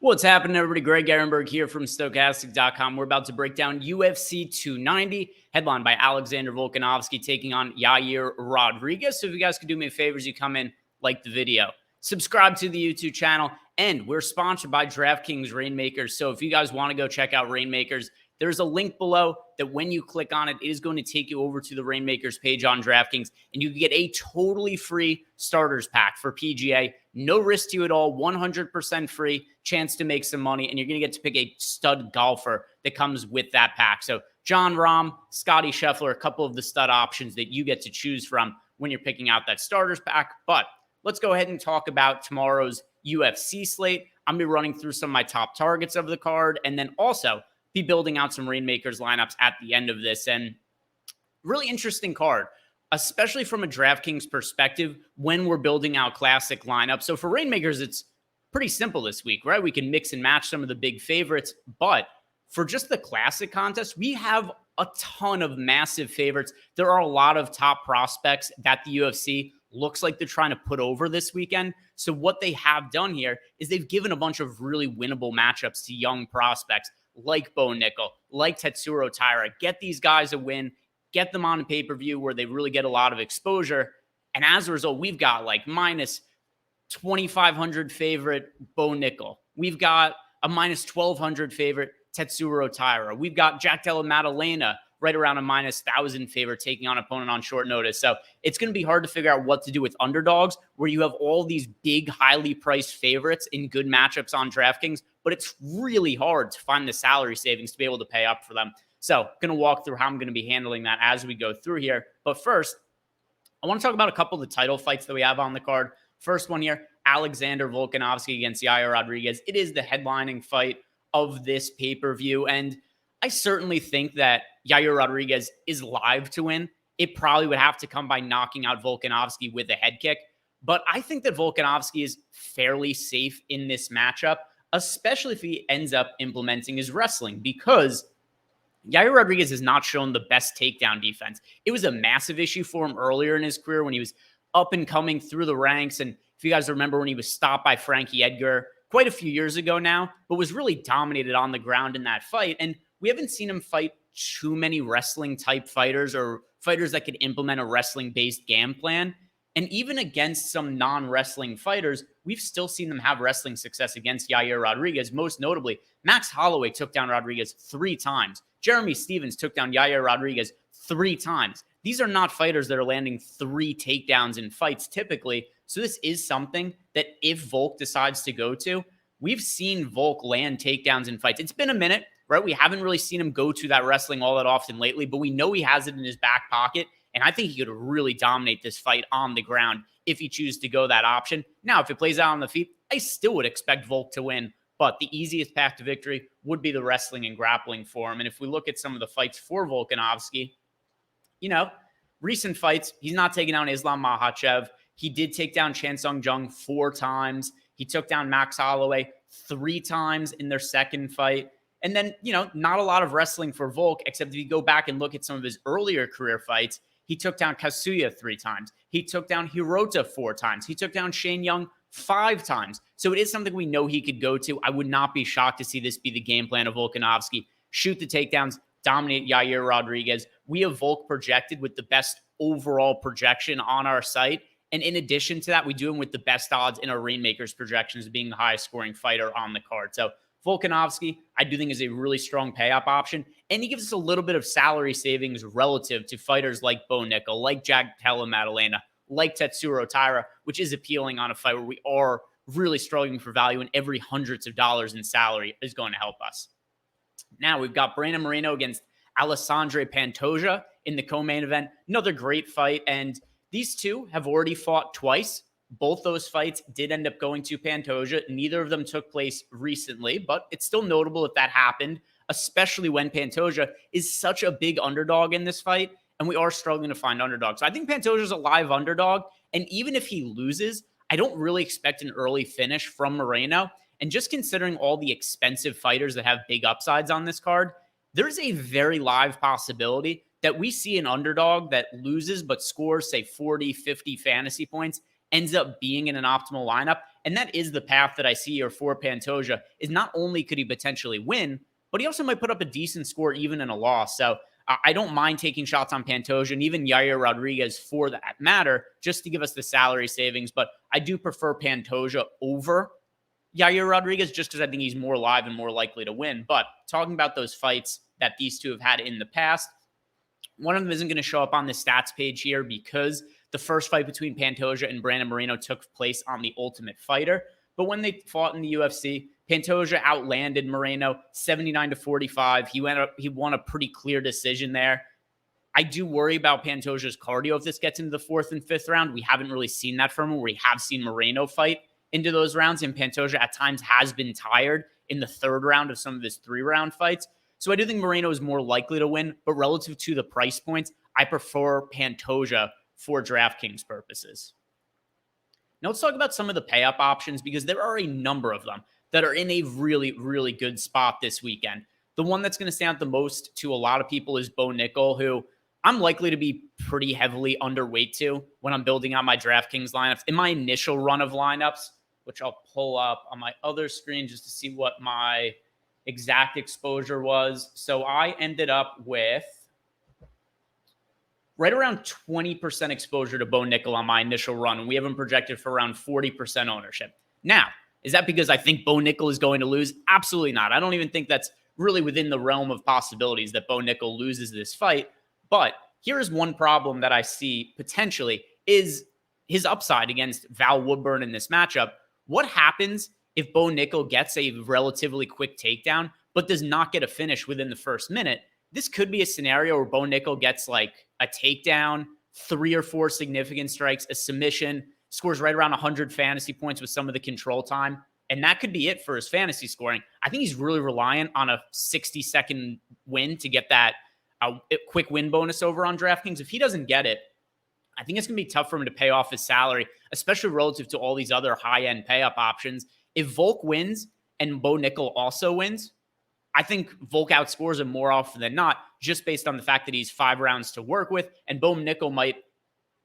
What's happening, everybody? Greg Ehrenberg here from Stokastic.com. We're about to break down UFC 290, headlined by Alexander Volkanovski taking on Yair Rodríguez. So if you guys could do me a favor as you come in, like the video, subscribe to the YouTube channel, and we're sponsored by DraftKings Rainmakers. So if you guys want to go check out Rainmakers, there's a link below that when you click on it, it is going to take you over to the Rainmakers page on DraftKings, and you can get a totally free starters pack for PGA. No risk to you at all, 100% free, chance to make some money, and you're going to get to pick a stud golfer that comes with that pack. So John Rahm, Scotty Scheffler, a couple of the stud options that you get to choose from when you're picking out that starters pack. But let's go ahead and talk about tomorrow's UFC slate. I'm going to be running through some of my top targets of the card, and then also be building out some Rainmakers lineups at the end of this. And really interesting card, especially from a DraftKings perspective when we're building out classic lineups. So for Rainmakers, it's pretty simple this week, right? We can mix and match some of the big favorites, but for just the classic contest, we have a ton of massive favorites. There are a lot of top prospects that the UFC looks like they're trying to put over this weekend. So what they have done here is they've given a bunch of really winnable matchups to young prospects like Bo Nickel, like Tetsuro Taira. Get these guys a win, get them on a pay-per-view where they really get a lot of exposure. And as a result, we've got like minus 2,500 favorite Bo Nickel. We've got a minus 1,200 favorite Tetsuro Taira. We've got Jack Della Maddalena right around a minus 1,000 favorite taking on opponent on short notice. So it's going to be hard to figure out what to do with underdogs where you have all these big, highly priced favorites in good matchups on DraftKings, but it's really hard to find the salary savings to be able to pay up for them. So going to walk through how I'm going to be handling that as we go through here. But first, I want to talk about a couple of the title fights that we have on the card. First one here, Alexander Volkanovski against Yair Rodríguez. It is the headlining fight of this pay-per-view, and I certainly think that Yair Rodríguez is live to win. It probably would have to come by knocking out Volkanovski with a head kick, but I think that Volkanovski is fairly safe in this matchup, especially if he ends up implementing his wrestling, because Yair Rodríguez has not shown the best takedown defense. It was a massive issue for him earlier in his career when he was up and coming through the ranks, and if you guys remember when he was stopped by Frankie Edgar quite a few years ago now, but was really dominated on the ground in that fight, and we haven't seen him fight too many wrestling-type fighters or fighters that could implement a wrestling-based game plan. And even against some non-wrestling fighters, we've still seen them have wrestling success against Yair Rodríguez. Most notably, Max Holloway took down Rodríguez 3 times. Jeremy Stephens took down Yair Rodríguez 3 times. These are not fighters that are landing 3 takedowns in fights typically. So this is something that if Volk decides to go to, we've seen Volk land takedowns in fights. It's been a minute, right? We haven't really seen him go to that wrestling all that often lately, but we know he has it in his back pocket. And I think he could really dominate this fight on the ground if he chooses to go that option. Now, if it plays out on the feet, I still would expect Volk to win, but the easiest path to victory would be the wrestling and grappling for him. And if we look at some of the fights for Volkanovski, recent fights, he's not taking down Islam Makhachev. He did take down Chan Sung Jung 4 times. He took down Max Holloway 3 times in their second fight. And then, not a lot of wrestling for Volk, except if you go back and look at some of his earlier career fights, he took down Kazuya 3 times. He took down Hirota 4 times. He took down Shane Young 5 times. So it is something we know he could go to. I would not be shocked to see this be the game plan of Volkanovski. Shoot the takedowns, dominate Yair Rodríguez. We have Volk projected with the best overall projection on our site. And in addition to that, we do him with the best odds in our Rainmakers projections, being the highest scoring fighter on the card. So Volkanovski, I do think is a really strong pay-up option, and he gives us a little bit of salary savings relative to fighters like Bo Nickel, like Jack Della Maddalena, like Tetsuro Taira, which is appealing on a fight where we are really struggling for value, and every hundreds of dollars in salary is going to help us. Now, we've got Brandon Moreno against Alessandro Pantoja in the co-main event. Another great fight, and these two have already fought twice. Both those fights did end up going to Pantoja. Neither of them took place recently, but it's still notable if that happened, especially when Pantoja is such a big underdog in this fight, and we are struggling to find underdogs. So I think Pantoja is a live underdog, and even if he loses, I don't really expect an early finish from Moreno. And just considering all the expensive fighters that have big upsides on this card, there's a very live possibility that we see an underdog that loses but scores, say, 40, 50 fantasy points ends up being in an optimal lineup. And that is the path that I see here for Pantoja, is not only could he potentially win, but he also might put up a decent score even in a loss. So I don't mind taking shots on Pantoja and even Yair Rodríguez for that matter, just to give us the salary savings. But I do prefer Pantoja over Yair Rodríguez just because I think he's more live and more likely to win. But talking about those fights that these two have had in the past, one of them isn't going to show up on the stats page here because the first fight between Pantoja and Brandon Moreno took place on The Ultimate Fighter. But when they fought in the UFC, Pantoja outlanded Moreno 79-45. He won a pretty clear decision there. I do worry about Pantoja's cardio if this gets into the 4th and 5th round. We haven't really seen that from him, where we have seen Moreno fight into those rounds, and Pantoja at times has been tired in the 3rd round of some of his 3-round fights. So I do think Moreno is more likely to win, but relative to the price points, I prefer Pantoja for DraftKings purposes. Now let's talk about some of the pay-up options, because there are a number of them that are in a really, really good spot this weekend. The one that's going to stand out the most to a lot of people is Bo Nickal, who I'm likely to be pretty heavily underweight to when I'm building out my DraftKings lineups. In my initial run of lineups, which I'll pull up on my other screen just to see what my exact exposure was. So I ended up with right around 20% exposure to Bo Nickal on my initial run, and we have him projected for around 40% ownership. Now, is that because I think Bo Nickal is going to lose? Absolutely not. I don't even think that's really within the realm of possibilities that Bo Nickal loses this fight. But here is one problem that I see potentially is his upside against Val Woodburn in this matchup. What happens if Bo Nickal gets a relatively quick takedown, but does not get a finish within the first minute? This could be a scenario where Bo Nickal gets like a takedown, 3 or 4 significant strikes, a submission, scores right around 100 fantasy points with some of the control time. And that could be it for his fantasy scoring. I think he's really reliant on a 60-second win to get that quick win bonus over on DraftKings. If he doesn't get it, I think it's going to be tough for him to pay off his salary, especially relative to all these other high-end pay-up options. If Volk wins and Bo Nickal also wins, I think Volk outscores him more often than not, just based on the fact that he's 5 rounds to work with, and Bo Nickal might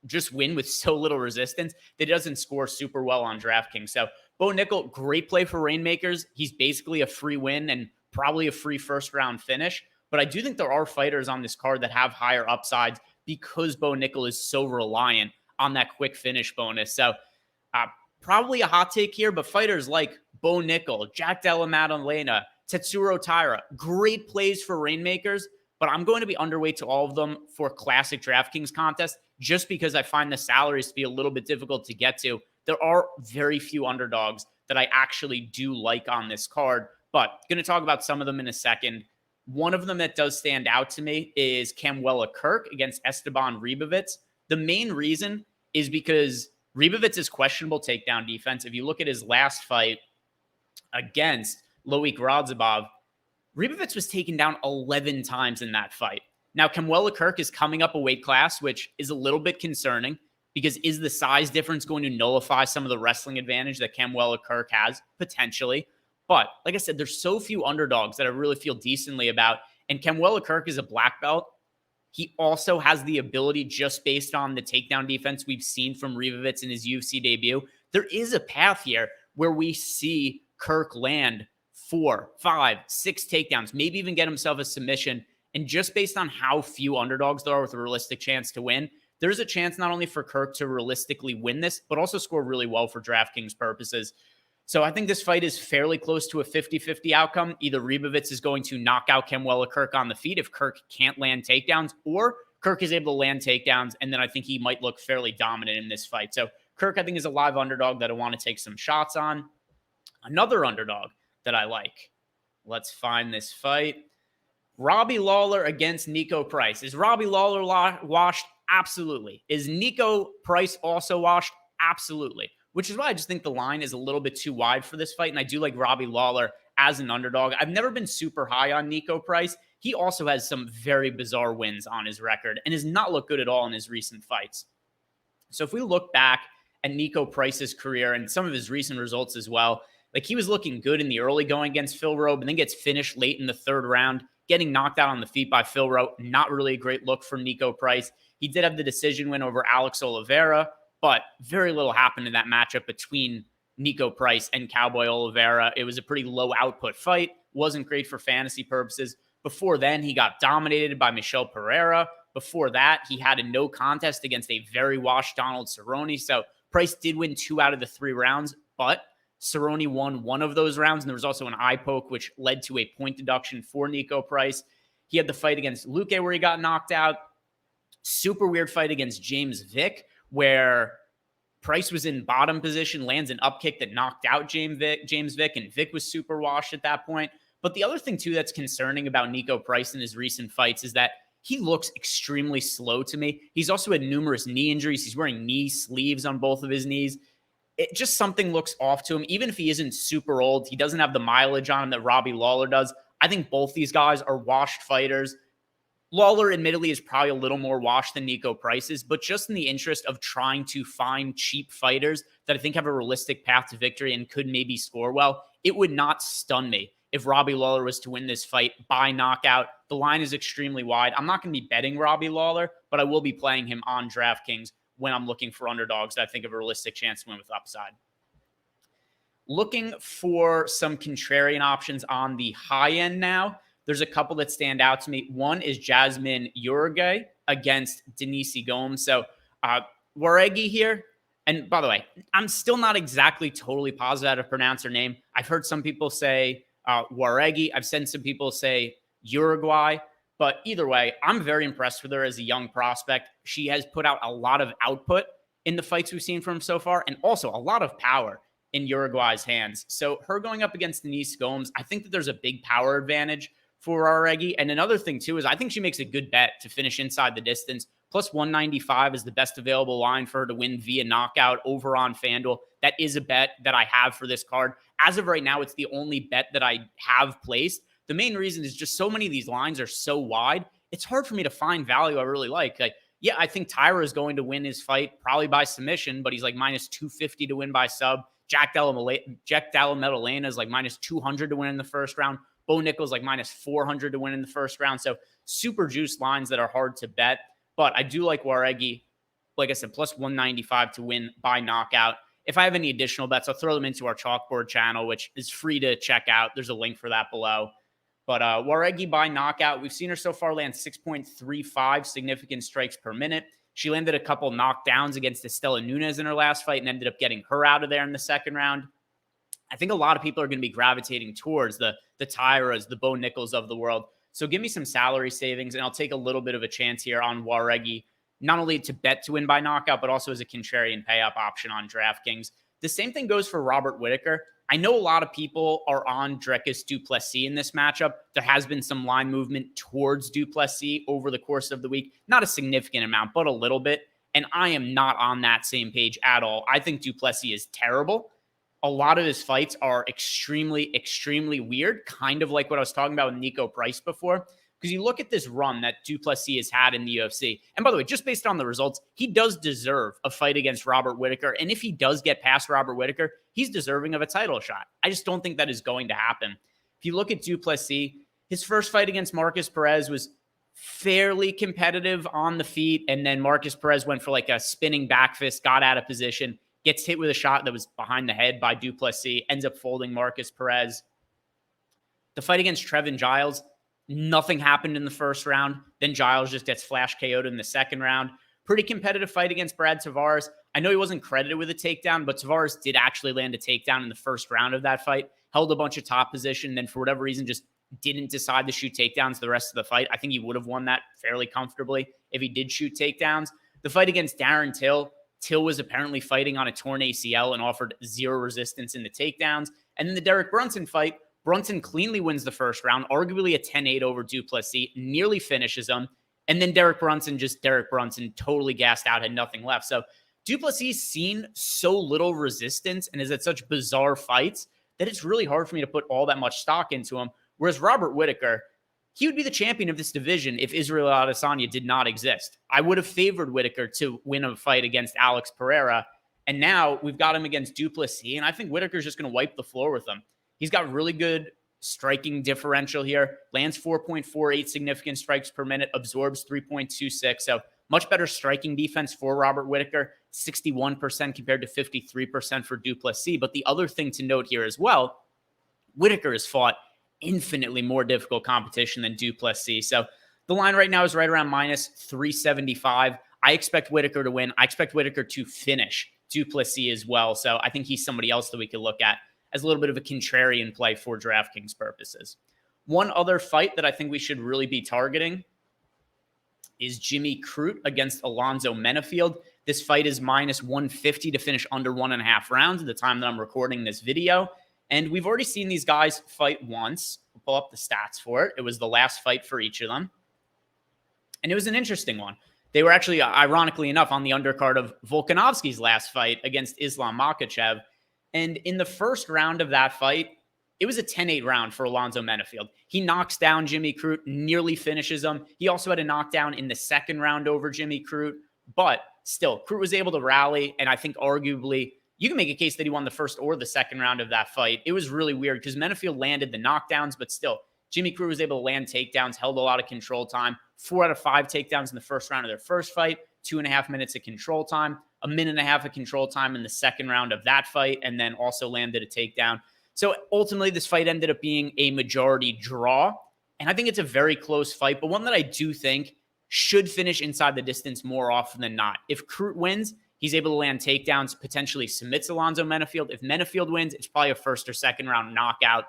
just win with so little resistance that he doesn't score super well on DraftKings. So Bo Nickal, great play for Rainmakers. He's basically a free win and probably a free first-round finish. But I do think there are fighters on this card that have higher upsides because Bo Nickal is so reliant on that quick finish bonus. So probably a hot take here, but fighters like Bo Nickal, Jack Della Maddalena, Tetsuro Taira, great plays for Rainmakers, but I'm going to be underweight to all of them for classic DraftKings contests just because I find the salaries to be a little bit difficult to get to. There are very few underdogs that I actually do like on this card, but going to talk about some of them in a second. One of them that does stand out to me is Camuela Kirk against Esteban Ribovitz. The main reason is because Ribovitz's questionable takedown defense. If you look at his last fight against Loic Radzhabov, Ribovitz was taken down 11 times in that fight. Now, Camuela Kirk is coming up a weight class, which is a little bit concerning because is the size difference going to nullify some of the wrestling advantage that Camuela Kirk has? Potentially. But like I said, there's so few underdogs that I really feel decently about. And Camuela Kirk is a black belt. He also has the ability, just based on the takedown defense we've seen from Ribovitz in his UFC debut, there is a path here where we see Kirk land 4, 5, 6 takedowns, maybe even get himself a submission. And just based on how few underdogs there are with a realistic chance to win, there's a chance not only for Kirk to realistically win this, but also score really well for DraftKings purposes. So I think this fight is fairly close to a 50-50 outcome. Either Ribovitz is going to knock out Camuela Kirk on the feet if Kirk can't land takedowns, or Kirk is able to land takedowns, and then I think he might look fairly dominant in this fight. So Kirk, I think, is a live underdog that I want to take some shots on. Another underdog that I like. Let's find this fight. Robbie Lawler against Nico Price. Is Robbie Lawler washed? Absolutely. Is Nico Price also washed? Absolutely. Which is why I just think the line is a little bit too wide for this fight. And I do like Robbie Lawler as an underdog. I've never been super high on Nico Price. He also has some very bizarre wins on his record and has not looked good at all in his recent fights. So if we look back at Nico Price's career and some of his recent results as well, like he was looking good in the early going against Phil Rowe, and then gets finished late in the 3rd round, getting knocked out on the feet by Phil Rowe. Not really a great look for Nico Price. He did have the decision win over Alex Oliveira, but very little happened in that matchup between Nico Price and Cowboy Oliveira. It was a pretty low output fight. Wasn't great for fantasy purposes. Before then, he got dominated by Michel Pereira. Before that, he had a no contest against a very washed Donald Cerrone. So Price did win 2 out of the 3 rounds, but Cerrone won 1 of those rounds. And there was also an eye poke, which led to a point deduction for Nico Price. He had the fight against Luque where he got knocked out. Super weird fight against James Vick, where Price was in bottom position, lands an up kick that knocked out James Vick, and Vick was super washed at that point. But the other thing, too, that's concerning about Nico Price in his recent fights is that he looks extremely slow to me. He's also had numerous knee injuries. He's wearing knee sleeves on both of his knees. It just something looks off to him. Even if he isn't super old, he doesn't have the mileage on him that Robbie Lawler does. I think both these guys are washed fighters. Lawler, admittedly, is probably a little more washed than Nico Price is, but just in the interest of trying to find cheap fighters that I think have a realistic path to victory and could maybe score well, it would not stun me if Robbie Lawler was to win this fight by knockout. The line is extremely wide. I'm not going to be betting Robbie Lawler, but I will be playing him on DraftKings when I'm looking for underdogs that I think have a realistic chance to win with upside. Looking for some contrarian options on the high end now. There's a couple that stand out to me. One is Jasmine Uruguay against Denise Gomes. So Waregi here. And by the way, I'm still not exactly totally positive how to pronounce her name. I've heard some people say Waregi. I've seen some people say Uruguay. But either way, I'm very impressed with her as a young prospect. She has put out a lot of output in the fights we've seen from so far, and also a lot of power in Uruguay's hands. So her going up against Denise Gomes, I think that there's a big power advantage for Aregi. And another thing, too, is I think she makes a good bet to finish inside the distance. Plus 195 is the best available line for her to win via knockout over on FanDuel. That is a bet that I have for this card. As of right now, it's the only bet that I have placed. The main reason is just so many of these lines are so wide. It's hard for me to find value I really like. Yeah, I think Tyra is going to win his fight probably by submission, but he's like minus 250 to win by sub. Jack Della Maddalena is like minus 200 to win in the first round. Bo Nickal's like minus 400 to win in the first round. So super juice lines that are hard to bet. But I do like Waregi, like I said, plus 195 to win by knockout. If I have any additional bets, I'll throw them into our chalkboard channel, which is free to check out. There's a link for that below. But Waregi by knockout, we've seen her so far land 6.35 significant strikes per minute. She landed a couple knockdowns against Estela Nunes in her last fight and ended up getting her out of there in the second round. I think a lot of people are going to be gravitating towards the Tyras, the Bo Nickals of the world. So give me some salary savings, and I'll take a little bit of a chance here on Waregi, not only to bet to win by knockout, but also as a contrarian pay-up option on DraftKings. The same thing goes for Robert Whittaker. I know a lot of people are on Dricus du Plessis in this matchup. There has been some line movement towards du Plessis over the course of the week. Not a significant amount, but a little bit. And I am not on that same page at all. I think du Plessis is terrible. A lot of his fights are extremely, extremely weird, kind of like what I was talking about with Nico Price before. Because you look at this run that du Plessis has had in the UFC. And by the way, just based on the results, he does deserve a fight against Robert Whittaker. And if he does get past Robert Whittaker, he's deserving of a title shot. I just don't think that is going to happen. If you look at du Plessis, his first fight against Marcus Perez was fairly competitive on the feet. And then Marcus Perez went for like a spinning back fist, got out of position, gets hit with a shot that was behind the head by du Plessis, ends up folding Marcus Perez. The fight against Trevin Giles, nothing happened in the first round. Then Giles just gets flash KO'd in the second round. Pretty competitive fight against Brad Tavares. I know he wasn't credited with a takedown, but Tavares did actually land a takedown in the first round of that fight. Held a bunch of top position, then for whatever reason just didn't decide to shoot takedowns the rest of the fight. I think he would have won that fairly comfortably if he did shoot takedowns. The fight against Darren Till, Till was apparently fighting on a torn ACL and offered zero resistance in the takedowns. And then the Derek Brunson fight, Brunson cleanly wins the first round, arguably a 10-8 over du Plessis, nearly finishes him. And then Derek Brunson, totally gassed out, had nothing left. So du Plessis seen so little resistance and is at such bizarre fights that it's really hard for me to put all that much stock into him. Whereas Robert Whittaker, he would be the champion of this division if Israel Adesanya did not exist. I would have favored Whittaker to win a fight against Alex Pereira. And now we've got him against du Plessis, and I think Whittaker's just going to wipe the floor with him. He's got really good striking differential here, lands 4.48 significant strikes per minute, absorbs 3.26. So much better striking defense for Robert Whittaker. 61% compared to 53% for Duplessis. But the other thing to note here as well, Whittaker has fought infinitely more difficult competition than Duplessis. So the line right now is right around minus 375. I expect Whittaker to win. I expect Whittaker to finish Duplessis as well. So I think he's somebody else that we could look at as a little bit of a contrarian play for DraftKings purposes. One other fight that I think we should really be targeting is Jimmy Crute against Alonzo Menifield. This fight is minus 150 to finish under 1.5 rounds at the time that I'm recording this video. And we've already seen these guys fight once. I'll pull up the stats for it. It was the last fight for each of them. And it was an interesting one. They were actually, ironically enough, on the undercard of Volkanovski's last fight against Islam Makhachev. And in the first round of that fight, it was a 10-8 round for Alonzo Menifield. He knocks down Jimmy Crute, nearly finishes him. He also had a knockdown in the second round over Jimmy Crute. But still, Crute was able to rally, and I think arguably you can make a case that he won the first or the second round of that fight. It was really weird because Menifield landed the knockdowns, but still, Jimmy Crute was able to land takedowns, held a lot of control time. 4 out of 5 takedowns in the first round of their first fight, 2.5 minutes of control time, 1.5 minutes of control time in the second round of that fight, and then also landed a takedown. So ultimately, this fight ended up being a majority draw, and I think it's a very close fight, but one that I do think should finish inside the distance more often than not. If Crute wins, he's able to land takedowns, potentially submits Alonzo Menifield. If Menifield wins, it's probably a first or second round knockout.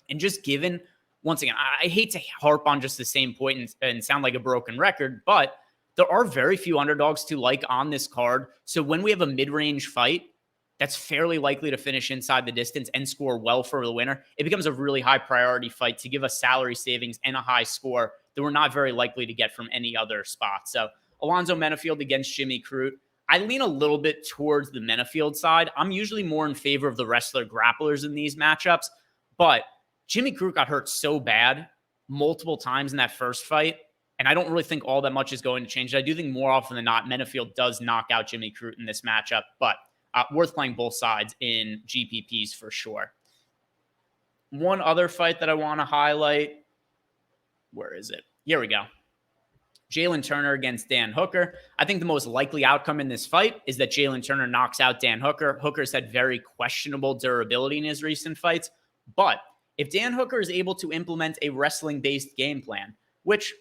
And just given, once again, I hate to harp on just the same point and sound like a broken record, but there are very few underdogs to like on this card. So when we have a mid-range fight that's fairly likely to finish inside the distance and score well for the winner, it becomes a really high priority fight to give us salary savings and a high score that we're not very likely to get from any other spot. So Alonzo Menifield against Jimmy Crute. I lean a little bit towards the Menifield side. I'm usually more in favor of the wrestler grapplers in these matchups, but Jimmy Crute got hurt so bad multiple times in that first fight, and I don't really think all that much is going to change. I do think more often than not, Menifield does knock out Jimmy Crute in this matchup, but worth playing both sides in GPPs for sure. One other fight that I want to highlight. Where is it? Here we go. Jalen Turner against Dan Hooker. I think the most likely outcome in this fight is that Jalen Turner knocks out Dan Hooker. Hooker's had very questionable durability in his recent fights, but if Dan Hooker is able to implement a wrestling-based game plan, which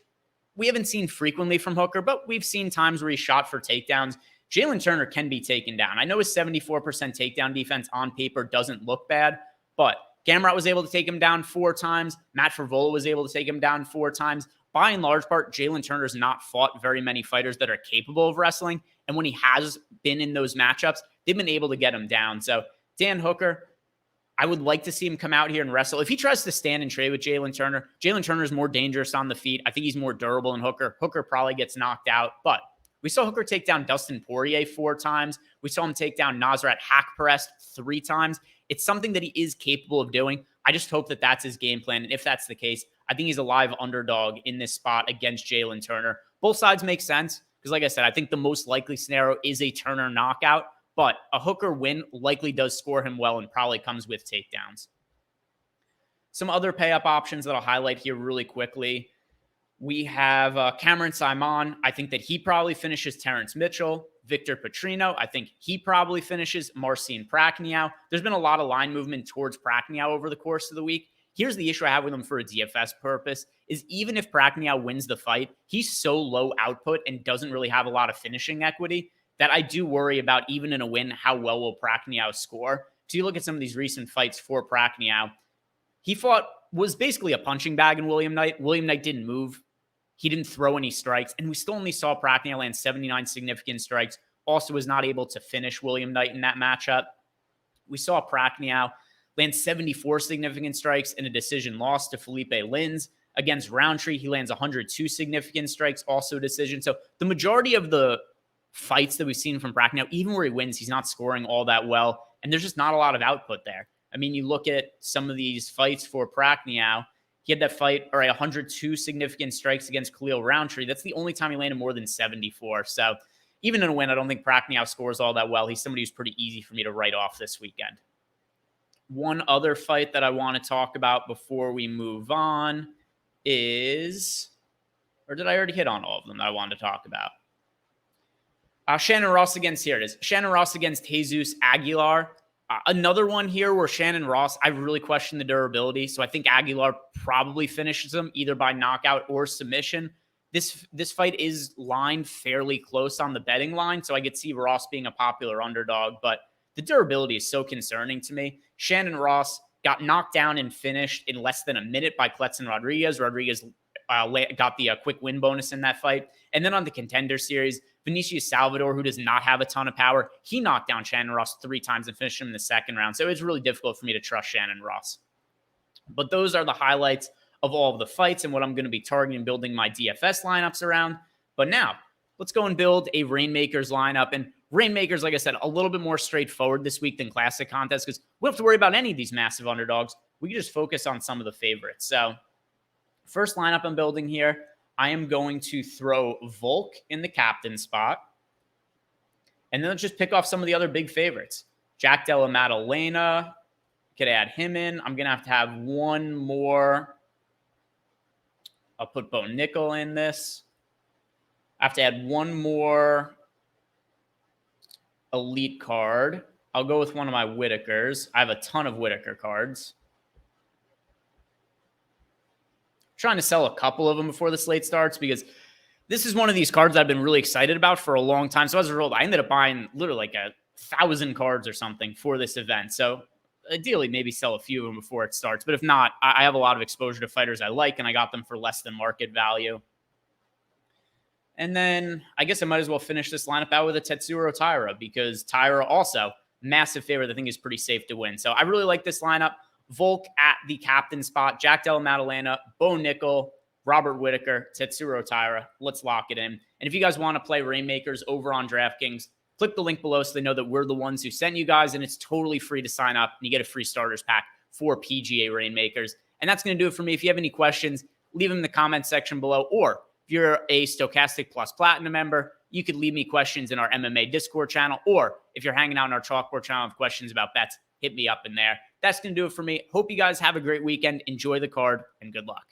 we haven't seen frequently from Hooker, but we've seen times where he shot for takedowns, Jalen Turner can be taken down. I know his 74% takedown defense on paper doesn't look bad, but Gamrot was able to take him down 4 times. Matt Frevola was able to take him down 4 times. By and large part, Jalen Turner's not fought very many fighters that are capable of wrestling, and when he has been in those matchups, they've been able to get him down. So Dan Hooker, I would like to see him come out here and wrestle. If he tries to stand and trade with Jalen Turner is more dangerous on the feet. I think he's more durable than Hooker. Hooker probably gets knocked out, but we saw Hooker take down Dustin Poirier 4 times. We saw him take down Nasrat Haqparast 3 times. It's something that he is capable of doing. I just hope that that's his game plan. And if that's the case, I think he's a live underdog in this spot against Jalen Turner. Both sides make sense because, like I said, I think the most likely scenario is a Turner knockout, but a Hooker win likely does score him well and probably comes with takedowns. Some other pay-up options that I'll highlight here really quickly. We have Cameron Simon. I think that he probably finishes Terrence Mitchell. Victor Petrino. I think he probably finishes Marcin Prachnio. There's been a lot of line movement towards Prachnio over the course of the week. Here's the issue I have with him for a DFS purpose is even if Prachnio wins the fight, he's so low output and doesn't really have a lot of finishing equity that I do worry about even in a win, how well will Prachnio score? So you look at some of these recent fights for Prachnio. He was basically a punching bag in William Knight. William Knight didn't move. He didn't throw any strikes, and we still only saw Prachnio land 79 significant strikes. Also was not able to finish William Knight in that matchup. We saw Prachnio land 74 significant strikes in a decision loss to Felipe Lins. Against Roundtree, he lands 102 significant strikes, also decision. So the majority of the fights that we've seen from Prachnio, even where he wins, he's not scoring all that well, and there's just not a lot of output there. I mean, you look at some of these fights for Prachnio. He had that fight, 102 significant strikes against Khalil Roundtree. That's the only time he landed more than 74. So even in a win, I don't think Prachnio scores all that well. He's somebody who's pretty easy for me to write off this weekend. One other fight that I want to talk about before we move on is, or did I already hit on all of them that I wanted to talk about? Shannon Ross against, here it is. Shannon Ross against Jesus Aguilar. Another one here where Shannon Ross, I really question the durability. So I think Aguilar probably finishes him either by knockout or submission. This fight is lined fairly close on the betting line, so I could see Ross being a popular underdog, but the durability is so concerning to me. Shannon Ross got knocked down and finished in less than a minute by Kletzen Rodríguez. Rodríguez got the quick win bonus in that fight. And then on the Contender Series, Vinicius Salvador, who does not have a ton of power, he knocked down Shannon Ross 3 times and finished him in the second round. So it's really difficult for me to trust Shannon Ross. But those are the highlights of all of the fights and what I'm going to be targeting building my DFS lineups around. But now, let's go and build a Rainmakers lineup. And Rainmakers, like I said, a little bit more straightforward this week than Classic Contests because we don't have to worry about any of these massive underdogs. We can just focus on some of the favorites. So first lineup I'm building here, I am going to throw Volk in the captain spot. And then let's just pick off some of the other big favorites. Jack Della Maddalena, could add him in. I'm going to have one more. I'll put Bo Nickel in this. I have to add one more elite card. I'll go with one of my Whittakers. I have a ton of Whittaker cards. I'm trying to sell a couple of them before the slate starts because this is one of these cards I've been really excited about for a long time. So as a result, I ended up buying literally like 1,000 cards or something for this event. So ideally, maybe sell a few of them before it starts. But if not, I have a lot of exposure to fighters I like, and I got them for less than market value. And then I guess I might as well finish this lineup out with a Tetsuro Taira because Taira also, massive favorite, I think is pretty safe to win. So I really like this lineup. Volk at the captain spot, Jack Della Maddalena, Bo Nickel, Robert Whittaker, Tetsuro Taira. Let's lock it in. And if you guys want to play Rainmakers over on DraftKings, click the link below so they know that we're the ones who sent you guys, and it's totally free to sign up, and you get a free starters pack for PGA Rainmakers. And that's going to do it for me. If you have any questions, leave them in the comment section below, or if you're a Stochastic Plus Platinum member, you could leave me questions in our MMA Discord channel, or if you're hanging out in our Chalkboard channel with questions about bets, hit me up in there. That's going to do it for me. Hope you guys have a great weekend. Enjoy the card, and good luck.